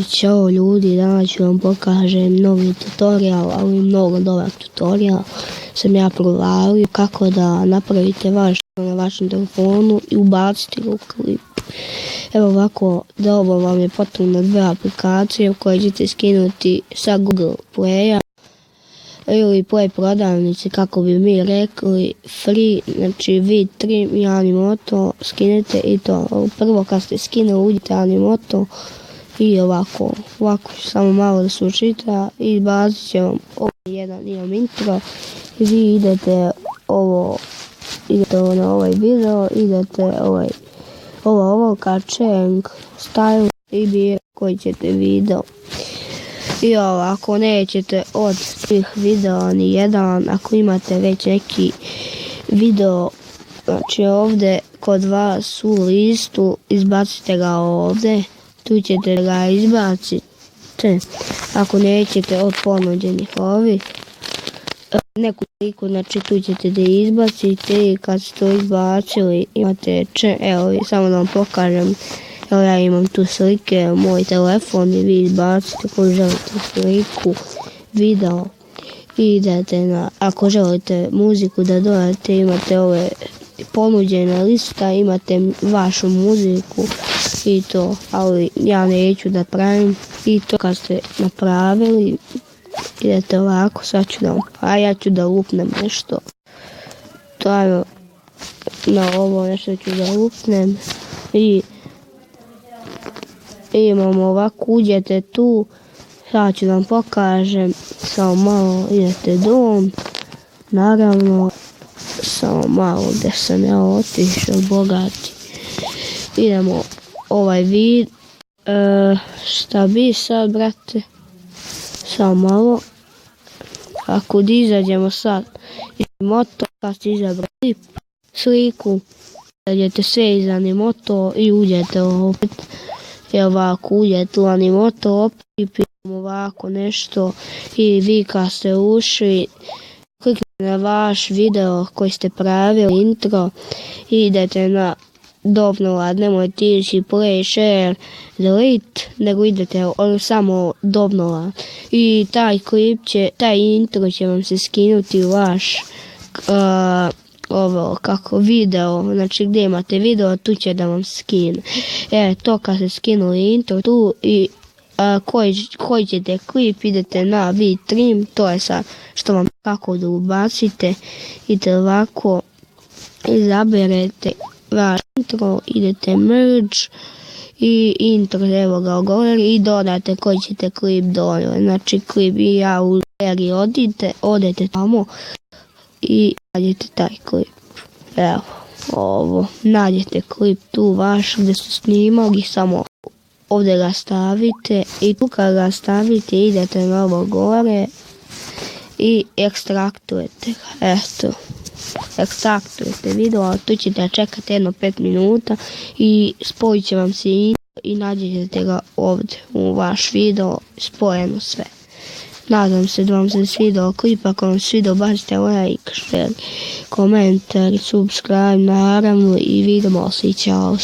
Ćao ljudi, danas ću vam pokažem novi tutorial, ali mnogo dobar tutorial. Sam ja provalio kako da napravite na vašem telefonu i ubacite ga u klip. Evo ovako, za ovo vam je potrebno dve aplikacije koje ćete skinuti sa Google Playa ili Play prodavnice, kako bi mi rekli, free, znači V-Trim i Animoto, skinete i to. Prvo kad ste skinuli uđite Animoto i ovako samo malo da se učita i izbacit će vam jedan intro i vi idete na ovaj video, idete ovo Kacheng style i bije koji ćete video. I ako nećete od svih videa ni jedan, ako imate već neki video, znači ovdje kod vas u listu, izbacite ga ovdje, tu ćete ga izbaciti. Ako nećete od ponuđenih neku sliku, znači tu ćete da izbacite i kad ste to izbacili imate evo samo da vam pokažem. Evo ja imam tu slike, moj telefon i vi izbacite koju želite sliku, video i idete ako želite muziku da dodate, imate ove ponuđene lista, imate vašu muziku i to, ali ja neću da pravim i to kad ste napravili idete ovako, ja ću da lupnem nešto, to na ovo nešto ću da lupnem i imamo ovako, uđete tu, sad ću vam pokažem, samo malo idete dom, naravno, samo malo gdje sam ja otišao, bogati, idemo ovaj vid, šta bi sad brate, samo malo, ako izađemo sad iz Animoto, kad ste izabrali sliku, izađete sve iz Animoto i uđete opet. I ovako uđete u Animoto, opet i pitamo ovako nešto i vi kad ste ušli, kliknete na vaš video koji ste pravili, intro, i idete na download, nemojte ići play, share, delete, nego idete samo download i taj intro će vam se skinuti u vaš video, znači gdje imate video, tu će da vam skine. To kad ste skinuli intro tu i koji ćete klip, idete na V-Trim, to je sad što vam kako da ubacite, idete ovako, izaberete vaš intro, idete merge i intro, evo ga govori i dodate koji ćete klip donijeti, znači klip i ja u seriji odete tamo i nađete taj klip. Evo, nađete klip tu vaš gdje su snimali, samo ovdje ga stavite i tu kad ga stavite idete na ovo gore i ekstraktujete ga, ekstraktujete video, ali tu ćete čekati jedno 5 minuta i spojit će vam se i nađete ga ovdje u vaš video, spojeno sve. Nadam se da vam se svidao klip, ako vam svidao bacite like, share, komentar, subscribe naravno i vidimo se i čao.